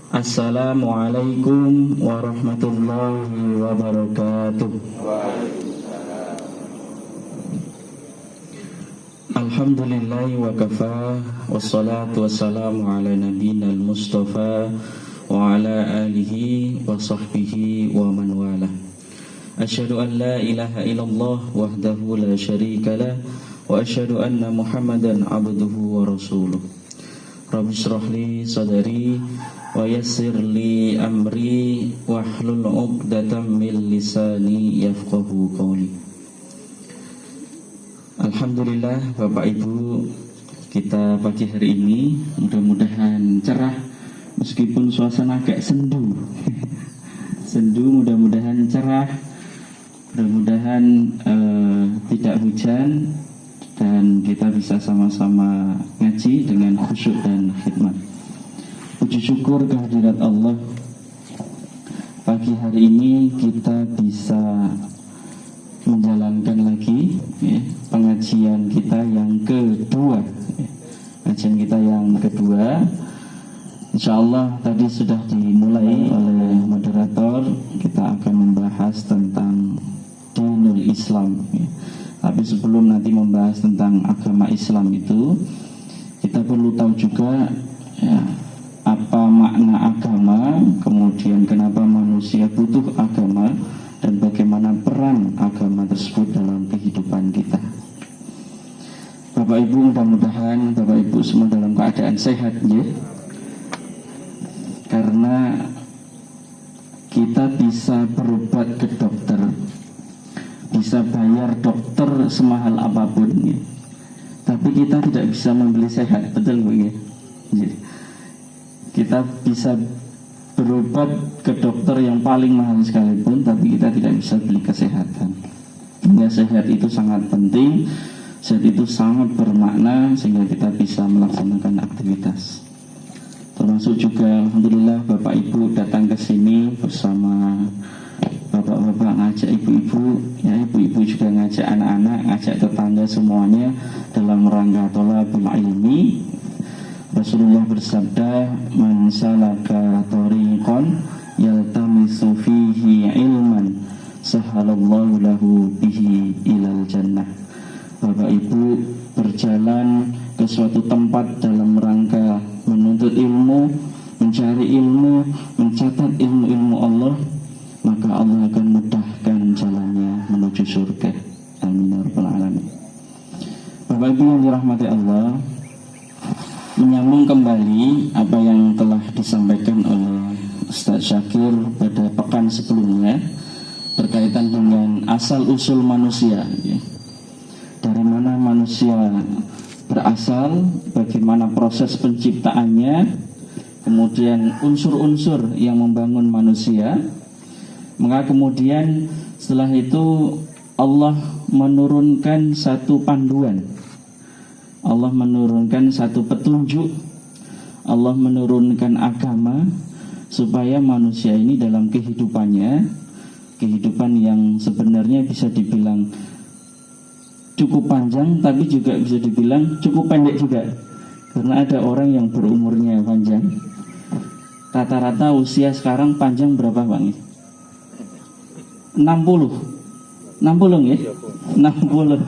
Assalamualaikum warahmatullahi wabarakatuh. Alhamdulillahi wa kafa, wassalatu wassalamu ala nabiyina al-mustafa wa ala alihi wa sahbihi wa man wala. Asyhadu an la ilaha illallah wahdahu la syarika lah, wa asyhadu anna Muhammadan abduhu wa rasuluh. Rabbi shrah li sadri wa yassir li amri wahlul 'uqdatam min lisani yafqahu qawli. Alhamdulillah Bapak Ibu, kita pagi hari ini mudah-mudahan cerah meskipun suasana agak sendu. Mudah-mudahan cerah, mudah-mudahan tidak hujan, dan kita bisa sama-sama ngaji dengan khusyuk dan khidmat. Puji syukur kehadirat Allah, pagi hari ini kita bisa menjalankan lagi pengajian kita yang kedua. Insya Allah tadi sudah dimulai oleh moderator. Kita akan membahas tentang dinul Islam. Tapi sebelum nanti membahas tentang agama Islam itu, kita perlu tahu juga apa makna agama, kemudian kenapa manusia butuh agama, dan bagaimana peran agama tersebut dalam kehidupan kita. Bapak Ibu, mudah-mudahan Bapak Ibu semua dalam keadaan sehat ya. Karena kita bisa berobat ke dokter, bisa bayar dokter semahal apapun ya. Tapi kita tidak bisa membeli sehat, betul Bu ya? Kita bisa berobat ke dokter yang paling mahal sekalipun, tapi kita tidak bisa beli kesehatan. Sehingga sehat itu sangat penting, sehat itu sangat bermakna, sehingga kita bisa melaksanakan aktivitas. Termasuk juga alhamdulillah Bapak Ibu datang ke sini bersama bapak-bapak, ngajak ibu-ibu, ya ibu-ibu juga ngajak anak-anak, ngajak tetangga semuanya dalam rangka thalabul ilmi. Rasulullah bersabda, "Man salaka thariqan yaltamisu fihi ilman, sahalallahu lahu bihi ilal jannah." Bapak Ibu berjalan ke suatu tempat dalam rangka menuntut ilmu, mencari ilmu, mencatat ilmu-ilmu Allah, maka Allah akan mudahkan jalannya menuju surga. Amin ya rabbal alamin. Bapak Ibu yang dirahmati Allah, menyambung kembali apa yang telah disampaikan oleh Ustaz Syakir pada pekan sebelumnya berkaitan dengan asal-usul manusia ya. Dari mana manusia berasal, bagaimana proses penciptaannya, kemudian unsur-unsur yang membangun manusia. Maka kemudian setelah itu Allah menurunkan satu panduan, Allah menurunkan satu petunjuk, Allah menurunkan agama, supaya manusia ini dalam kehidupannya, kehidupan yang sebenarnya bisa dibilang cukup panjang, tapi juga bisa dibilang cukup pendek juga. Karena ada orang yang berumurnya panjang. Rata-rata usia sekarang panjang berapa Bang? 60 ya? 60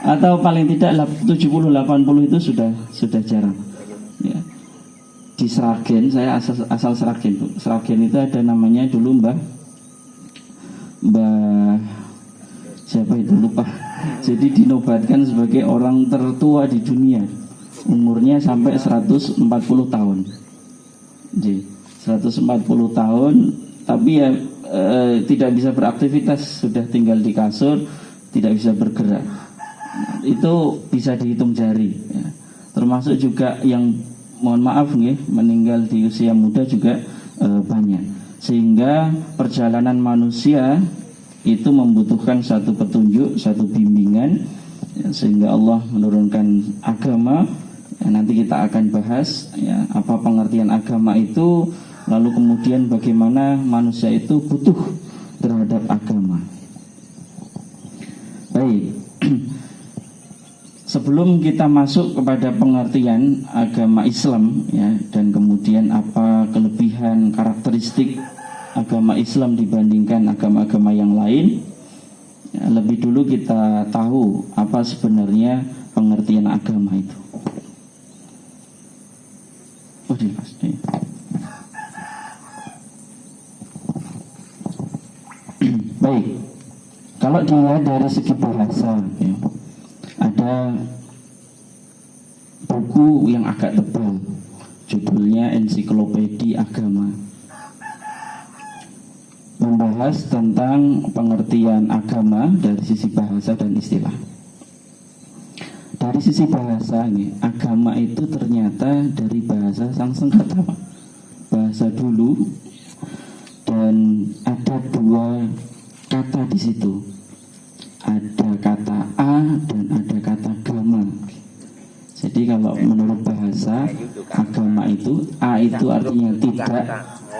atau paling tidak 70-80 itu sudah jarang ya. Di Sragen, saya asal Sragen Bu. Sragen itu ada namanya dulu Mbah siapa itu lupa. Jadi dinobatkan sebagai orang tertua di dunia, umurnya sampai 140 tahun. Jadi 140 tahun, tapi ya tidak bisa beraktivitas, sudah tinggal di kasur, tidak bisa bergerak. Itu bisa dihitung jari ya. Termasuk juga yang mohon maaf nih, meninggal di usia muda juga banyak. Sehingga perjalanan manusia itu membutuhkan satu petunjuk, satu bimbingan ya, sehingga Allah menurunkan agama ya. Nanti kita akan bahas ya, apa pengertian agama itu, lalu kemudian bagaimana manusia itu butuh terhadap agama. Baik. sebelum kita masuk kepada pengertian agama Islam ya, dan kemudian apa kelebihan karakteristik agama Islam dibandingkan agama-agama yang lain, ya, lebih dulu kita tahu apa sebenarnya pengertian agama itu. Baik, kalau dilihat dari segi bahasa ya, ada buku yang agak tebal, judulnya Ensiklopedia Agama, membahas tentang pengertian agama dari sisi bahasa dan istilah. Dari sisi bahasa nih, agama itu ternyata dari bahasa Sanskerta, bahasa dulu, dan ada dua kata di situ. Ada kata a dan ada kata gama. Jadi kalau menurut bahasa agama itu, a itu artinya tidak,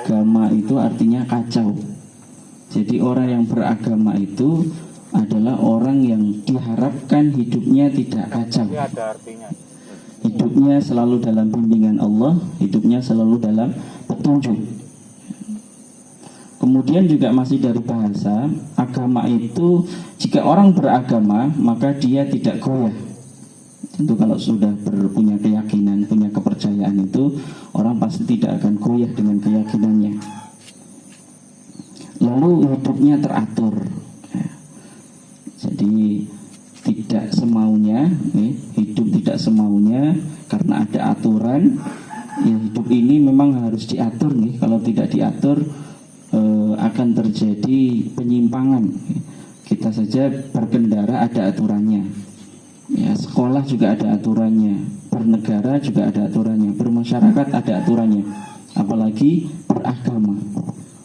gama itu artinya kacau. Jadi orang yang beragama itu adalah orang yang diharapkan hidupnya tidak kacau. Hidupnya selalu dalam bimbingan Allah, hidupnya selalu dalam petunjuk. Kemudian juga masih dari bahasa, agama itu jika orang beragama maka dia tidak goyah. Tentu kalau sudah punya keyakinan, punya kepercayaan itu, orang pasti tidak akan goyah dengan keyakinannya. Lalu hidupnya teratur. Jadi tidak semaunya, hidup tidak semaunya karena ada aturan. Ya, hidup ini memang harus diatur nih. Kalau tidak diatur akan terjadi penyimpangan. Kita saja berkendara ada aturannya. Ya, sekolah juga ada aturannya, bernegara juga ada aturannya, bermasyarakat ada aturannya. Apalagi beragama,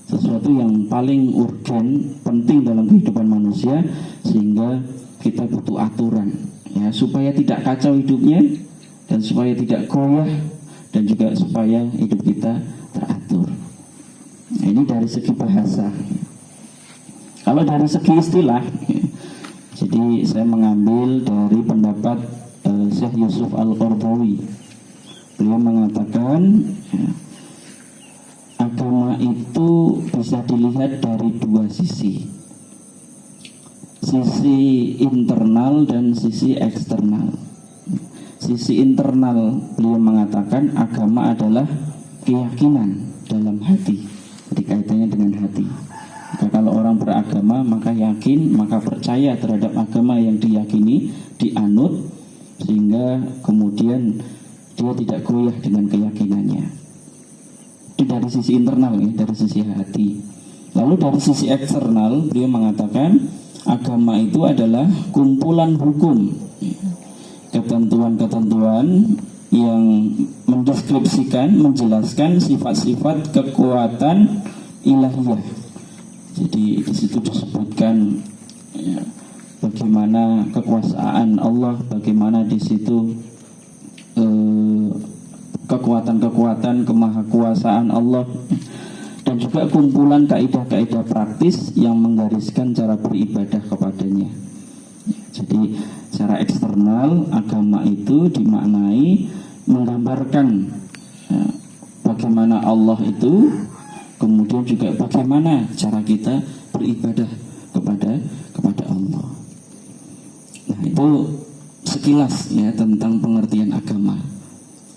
sesuatu yang paling urgen, penting dalam kehidupan manusia, sehingga kita butuh aturan ya, supaya tidak kacau hidupnya dan supaya tidak goyah dan juga supaya hidup kita teratur. Nah, ini dari segi bahasa. Kalau dari segi istilah ya, jadi saya mengambil dari pendapat Syekh Yusuf Al-Qaradawi. Beliau mengatakan ya, agama itu bisa dilihat dari dua sisi. Sisi internal dan sisi eksternal. Sisi internal, beliau mengatakan agama adalah keyakinan dalam hati. Jadi kaitannya dengan hati. Maka kalau orang beragama maka yakin, maka percaya terhadap agama yang diyakini, dianut, sehingga kemudian dia tidak goyah dengan keyakinannya. Itu dari sisi internal ya, dari sisi hati. Lalu dari sisi eksternal, beliau mengatakan agama itu adalah kumpulan hukum, ketentuan-ketentuan yang mendeskripsikan, menjelaskan sifat-sifat kekuatan ilahiyah. Jadi di situ disebutkan ya, bagaimana kekuasaan Allah, bagaimana di situ kekuatan-kekuatan kemahakuasaan Allah, dan juga kumpulan kaidah-kaidah praktis yang menggariskan cara beribadah kepadanya. Jadi secara eksternal agama itu dimaknai menggambarkan ya, bagaimana Allah itu, kemudian juga bagaimana cara kita beribadah kepada Allah. Nah, itu sekilas ya tentang pengertian agama.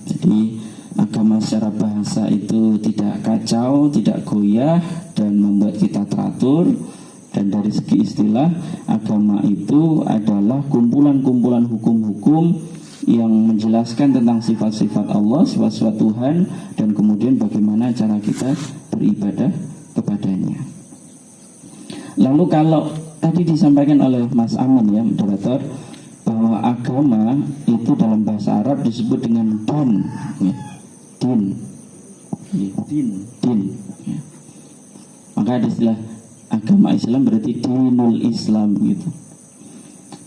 Jadi agama secara bahasa itu tidak kacau, tidak goyah, dan membuat kita teratur. Dan dari segi istilah, agama itu adalah kumpulan-kumpulan hukum-hukum yang menjelaskan tentang sifat-sifat Allah, sifat-sifat Tuhan, dan kemudian bagaimana cara kita beribadah kepadanya. Lalu kalau tadi disampaikan oleh Mas Amin ya, moderator, bahwa agama itu dalam bahasa Arab disebut dengan din ya. Din ya. Maka ada istilah agama Islam berarti dinul Islam gitu.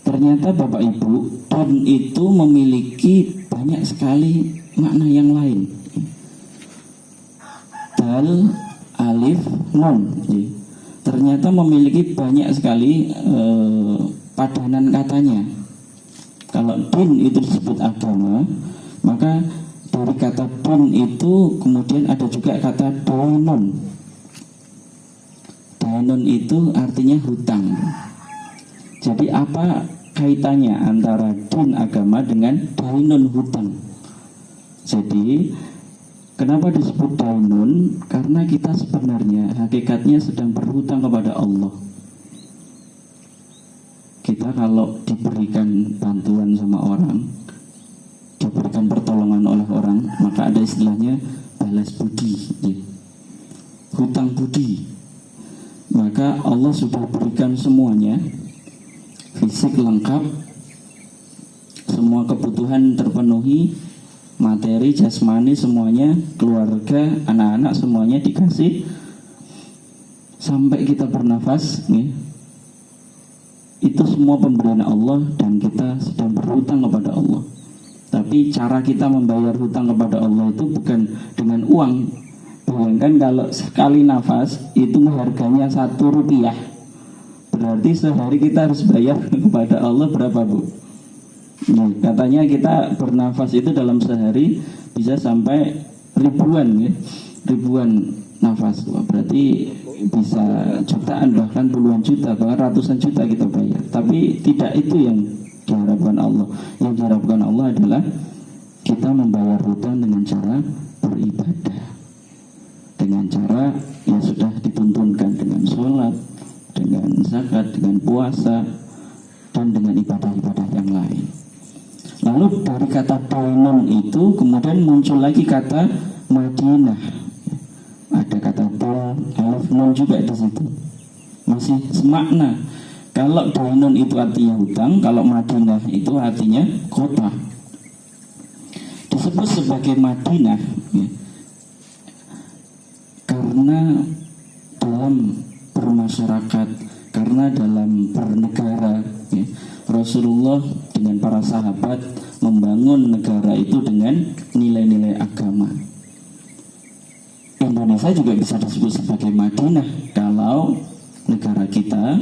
Ternyata Bapak Ibu, din itu memiliki banyak sekali makna yang lain. Dal, alif, nun. Ternyata memiliki banyak sekali padanan katanya. Kalau din itu disebut agama, maka dari kata din itu kemudian ada juga kata dainun. Dainun itu artinya hutang. Jadi apa kaitannya antara din agama dengan dainun hutang? Jadi kenapa disebut dainun? Karena kita sebenarnya hakikatnya sedang berhutang kepada Allah. Kita kalau diberikan bantuan sama orang, diberikan pertolongan oleh orang, maka ada istilahnya balas budi, ya. Hutang budi. Maka Allah sudah berikan semuanya, fisik lengkap, semua kebutuhan terpenuhi, materi, jasmani semuanya, keluarga, anak-anak semuanya dikasih, sampai kita bernafas, ya. Itu semua pemberian Allah dan kita sedang berhutang kepada Allah. Tapi cara kita membayar hutang kepada Allah itu bukan dengan uang. Bayangkan kalau sekali nafas itu harganya 1 rupiah. Berarti sehari kita harus bayar kepada Allah berapa, Bu? Ya, katanya kita bernafas itu dalam sehari bisa sampai ribuan, ya. Ribuan nafas. Wah, berarti bisa jutaan, bahkan puluhan juta, bahkan ratusan juta kita bayar. Tapi tidak itu yang diharapkan Allah. Yang diharapkan Allah adalah kita membayar hutang dengan cara beribadah, dengan cara yang sudah dituntunkan, dengan sholat, dengan zakat, dengan puasa, dan dengan ibadah-ibadah yang lain. Lalu dari kata dainun itu kemudian muncul lagi kata Madinah. Ada kata dal, alif, nun juga di situ. Masih semakna. Kalau dainun itu artinya hutang, kalau Madinah itu artinya kota. Disebut sebagai Madinah, ya, karena dalam bermasyarakat, karena dalam bernegara, ya, Rasulullah dengan para sahabat membangun negara itu dengan nilai-nilai agama. Indonesia juga bisa disebut sebagai Madinah kalau negara kita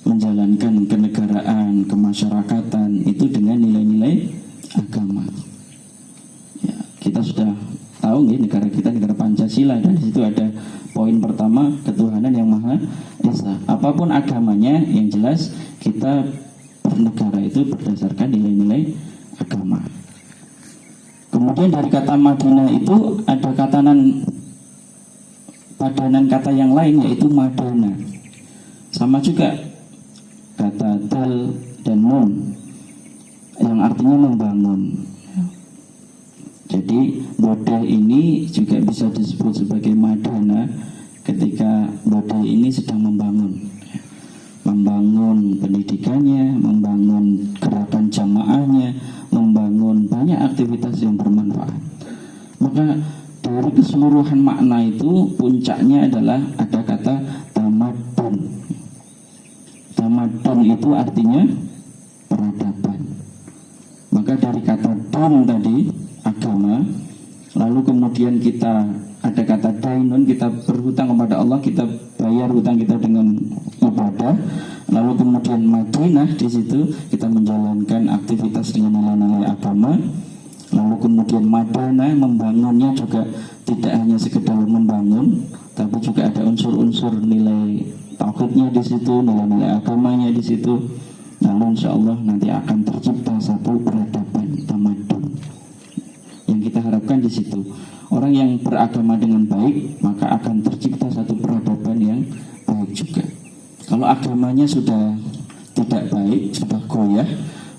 menjalankan kenegaraan, kemasyarakatan itu dengan nilai-nilai agama. Ya, kita sudah tahu ya, negara kita negara Pancasila, dan di situ ada poin pertama ketuhanan yang Maha Esa. Apapun agamanya, yang jelas kita bernegara itu berdasarkan nilai-nilai agama. Kemudian dari kata Madinah itu ada padanan kata yang lain, yaitu Madana. Sama juga kata dal dan nun yang artinya membangun. Jadi Bodeh ini juga bisa disebut sebagai Madana ketika Bodeh ini sedang membangun pendidikannya, membangun gerakan jamaahnya, membangun banyak aktivitas yang bermanfaat. Maka dari keseluruhan makna itu puncaknya adalah ada kata tamadun. Tamadun itu artinya peradaban. Maka dari kata dun tadi agama, lalu kemudian kita ada kata dainun, kita berhutang kepada Allah, kita bayar hutang kita dengan ibadah. Lalu kemudian Madinah, di situ kita menjalankan aktivitas dengan nilai-nilai agama. Lalu kemudian Madana, membangunnya juga tidak hanya sekedar membangun, tapi juga ada unsur-unsur nilai tauhidnya di situ, nilai-nilai agamanya di situ. Lalu insya Allah nanti akan tercipta satu peradaban tamadun. Yang kita harapkan di situ, orang yang beragama dengan baik, maka akan tercipta satu peradaban yang baik juga. Kalau agamanya sudah tidak baik, sudah goyah,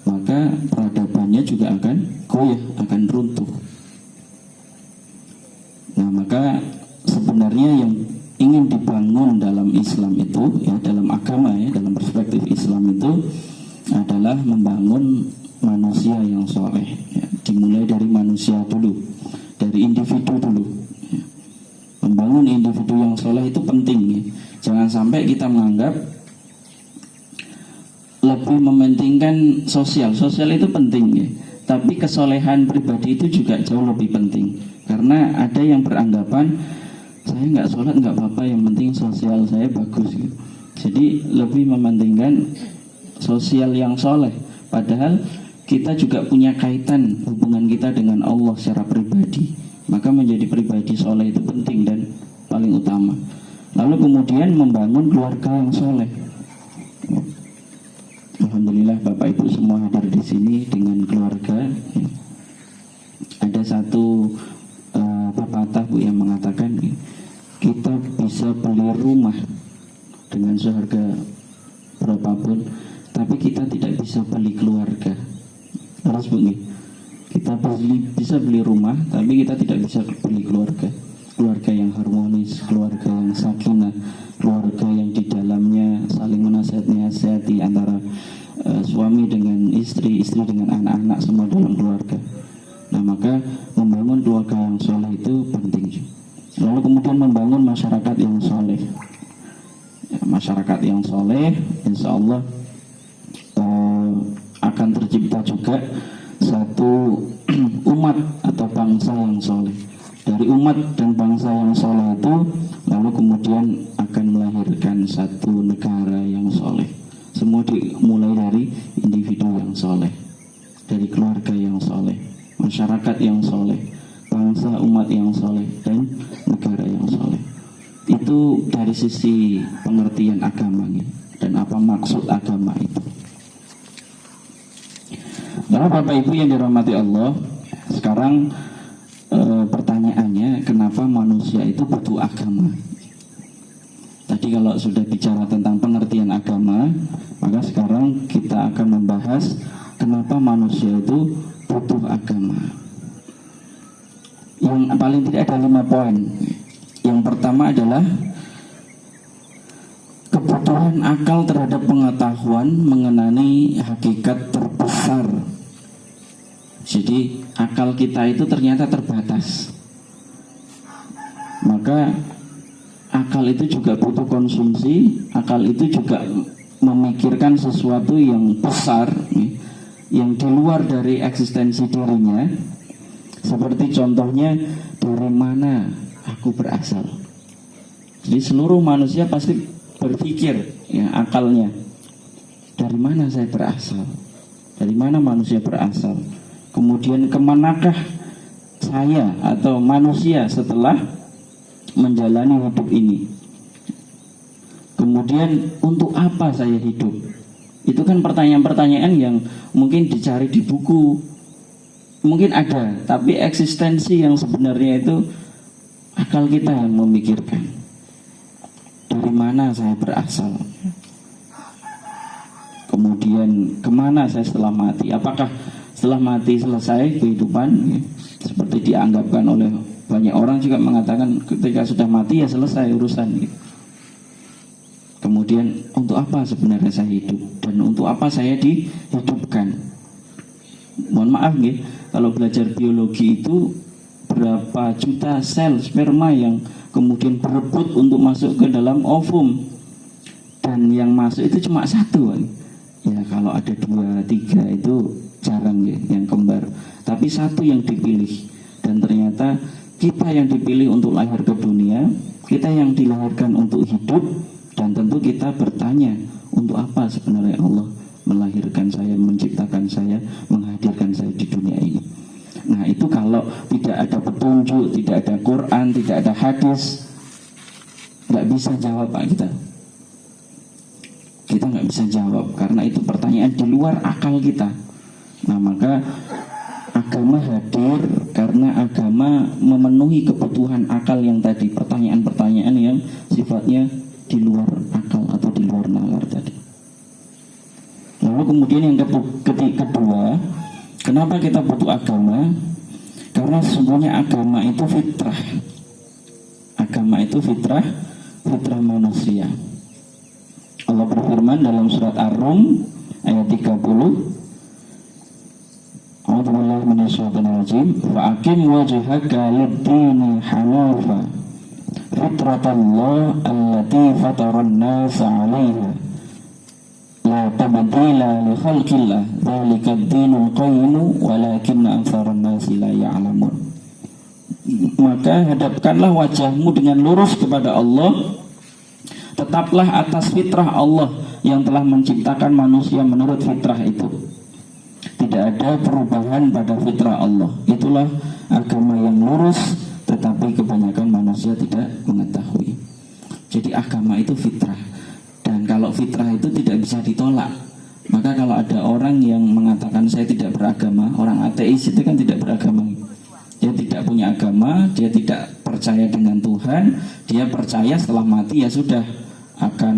maka peradabannya juga akan goyah, akan runtuh. Nah, maka sebenarnya yang ingin dibangun dalam Islam itu, ya, dalam agama, ya, dalam perspektif Islam itu adalah membangun manusia yang soleh, ya. Dimulai dari manusia dulu, dari individu dulu, ya. Membangun individu yang soleh itu penting, ya. Jangan sampai kita menganggap lebih mementingkan sosial. Sosial itu penting, ya, tapi kesolehan pribadi itu juga jauh lebih penting. Karena ada yang beranggapan saya nggak sholat nggak apa-apa, yang penting sosial saya bagus, gitu. Jadi lebih mementingkan sosial yang soleh. Padahal kita juga punya kaitan hubungan kita dengan Allah secara pribadi. Maka menjadi pribadi soleh itu penting dan paling utama. Lalu kemudian membangun keluarga yang soleh. Alhamdulillah Bapak Ibu semua hadir di sini dengan keluarga. Ada satu pepatah Bu yang mengatakan kita bisa beli rumah dengan seharga berapapun, tapi kita tidak bisa beli keluarga. Harus Bu nih. Kita bisa beli rumah, tapi kita tidak bisa beli keluarga. Keluarga yang harmonis, keluarga yang sakinah, keluarga yang di dalamnya saling menasihati antara suami dengan istri, istri dengan anak-anak, semua dalam keluarga. Nah, maka membangun keluarga yang soleh itu penting. Lalu kemudian membangun masyarakat yang soleh. Ya, masyarakat yang soleh, insya Allah akan tercipta juga satu umat atau bangsa yang soleh. Dari umat dan bangsa yang soleh itu lalu kemudian akan melahirkan satu negara yang soleh. Semua dimulai dari individu yang soleh, dari keluarga yang soleh, masyarakat yang soleh, bangsa umat yang soleh, dan negara yang soleh. Itu dari sisi pengertian agamanya dan apa maksud agama itu. Lalu Bapak Ibu yang dirahmati Allah, sekarang pertanyaannya, kenapa manusia itu butuh agama? Tadi kalau sudah bicara tentang pengertian agama, maka sekarang kita akan membahas kenapa manusia itu butuh agama. Yang paling tidak ada 5 poin. Yang pertama adalah kebutuhan akal terhadap pengetahuan mengenai hakikat terbesar. Jadi akal kita itu ternyata terbatas. Maka akal itu juga butuh konsumsi. Akal itu juga memikirkan sesuatu yang besar, yang di luar dari eksistensi dirinya. Seperti contohnya, dari mana aku berasal. Jadi seluruh manusia pasti berpikir, ya, akalnya, dari mana saya berasal, dari mana manusia berasal, kemudian kemanakah saya atau manusia setelah menjalani hidup ini, kemudian untuk apa saya hidup. Itu kan pertanyaan-pertanyaan yang mungkin dicari di buku, mungkin ada, tapi eksistensi yang sebenarnya itu akal kita yang memikirkan. Dari mana saya berasal, kemudian kemana saya setelah mati. Apakah setelah mati selesai kehidupan, ya, seperti dianggapkan oleh banyak orang juga mengatakan ketika sudah mati ya selesai urusan, ya. Kemudian untuk apa sebenarnya saya hidup dan untuk apa saya dihidupkan. Mohon maaf ya, kalau belajar biologi itu berapa juta sel sperma yang kemudian berebut untuk masuk ke dalam ovum, dan yang masuk itu cuma satu. Ya kalau ada 2, 3 itu jarang ya yang kembar, tapi satu yang dipilih. Dan ternyata kita yang dipilih untuk lahir ke dunia, kita yang dilahirkan untuk hidup. Dan tentu kita bertanya, untuk apa sebenarnya Allah melahirkan saya, menciptakan saya, menghadirkan saya di dunia ini. Nah itu kalau tidak ada petunjuk, tidak ada Quran, tidak ada hadis, nggak bisa jawab Pak kita. Kita nggak bisa jawab karena itu pertanyaan di luar akal kita. Nah maka agama hadir karena agama memenuhi kebutuhan akal yang tadi, pertanyaan-pertanyaan yang sifatnya di luar akal atau di luar nalar tadi. Lalu kemudian yang kedua, kenapa kita butuh agama? Karena sesungguhnya agama itu fitrah. Agama itu fitrah manusia. Allah berfirman dalam surat Ar-Rum ayat 30, A'udzubillahi minasyaitonir rajim, fa'aqim wajhaka lid-dini hanafa fitratallah allati fataran nasa 'alaiha la tabdila li khalqillah dzalika ad-dinul qayyim walakinna aktsaran nasi la ya'lamun. Maka hadapkanlah wajahmu dengan lurus kepada Allah, tetaplah atas fitrah Allah yang telah menciptakan manusia menurut fitrah itu. tidak ada perubahan pada fitrah Allah. Itulah agama yang lurus, tetapi kebanyakan manusia tidak mengetahui. Jadi agama itu fitrah, dan kalau fitrah itu tidak bisa ditolak. Maka kalau ada orang yang mengatakan saya tidak beragama, orang ateis itu kan tidak beragama. Dia tidak punya agama, dia tidak percaya dengan Tuhan, dia percaya setelah mati ya sudah akan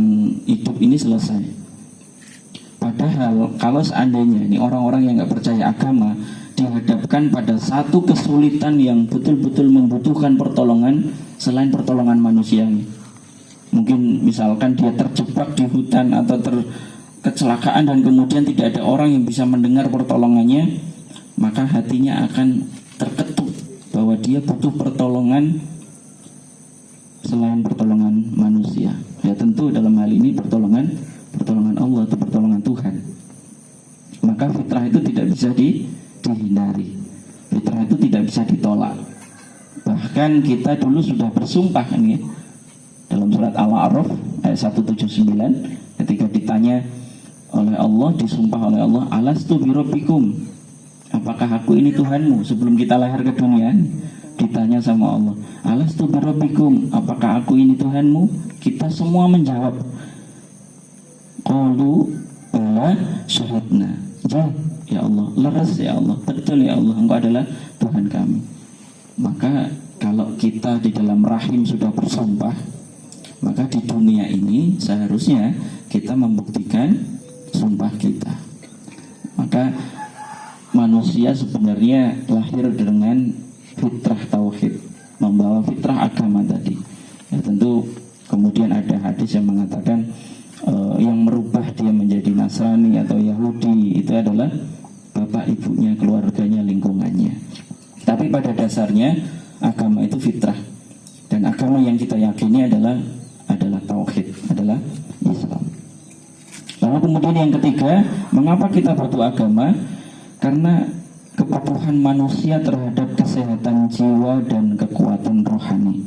hidup ini selesai. Padahal kalau seandainya ini orang-orang yang nggak percaya agama dihadapkan pada satu kesulitan yang betul-betul membutuhkan pertolongan selain pertolongan manusia, mungkin misalkan dia terjebak di hutan atau kecelakaan dan kemudian tidak ada orang yang bisa mendengar pertolongannya, maka hatinya akan terketuk bahwa dia butuh pertolongan selain pertolongan manusia. Ya tentu dalam hal ini pertolongan Allah atau pertolongan Tuhan. Maka fitrah itu tidak bisa dihindari. Fitrah itu tidak bisa ditolak. Bahkan kita dulu sudah bersumpah kan ya, dalam surat Al-A'raf ayat 179 ketika ditanya oleh Allah, disumpah oleh Allah, alastu birabbikum, apakah aku ini Tuhanmu? Sebelum kita lahir ke dunia ditanya sama Allah, alastu birabbikum, apakah aku ini Tuhanmu? Kita semua menjawab, qalu bala syahadna, ya Allah, leres ya Allah, betul ya Allah, Engkau adalah Tuhan kami. Maka kalau kita di dalam rahim sudah bersumpah, maka di dunia ini seharusnya kita membuktikan sumpah kita. Maka manusia sebenarnya lahir dengan fitrah tauhid, membawa fitrah agama tadi. Ya, tentu kemudian ada hadis yang mengatakan yang merubah dia menjadi Nasrani atau Yahudi itu adalah bapak ibunya, keluarganya, lingkungannya. Tapi pada dasarnya agama itu fitrah, dan agama yang kita yakini adalah tauhid, adalah Islam. Lalu kemudian yang ketiga, mengapa kita butuh agama? Karena kebutuhan manusia terhadap kesehatan jiwa dan kekuatan rohani.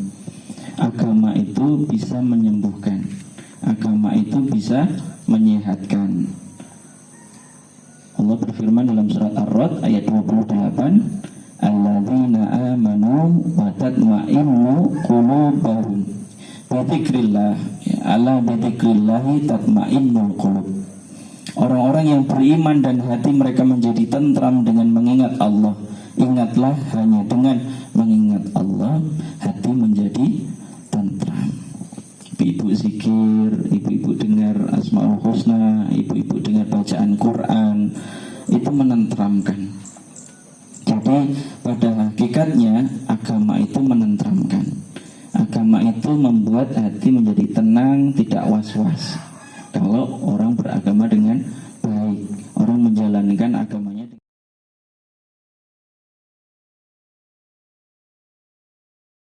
Agama itu bisa menyembuhkan, agama itu bisa menyehatkan. Allah berfirman dalam surat Ar-Ra'd ayat 28, alladzina amanu wa tatma'innu qulubuhum bidzikrillah, ala bidzikrillahi tatma'innul qulub. Orang-orang yang beriman dan hati mereka menjadi tentram dengan mengingat Allah. Ingatlah, hanya dengan mengingat Allah hati menjadi tentram. Ibu-ibu zikir, ibu-ibu dengar Asmaul Husna, ibu-ibu dengar bacaan Quran, itu menentramkan. Jadi pada hakikatnya agama itu menentramkan. Agama itu membuat hati menjadi tenang, tidak was-was. Kalau orang beragama dengan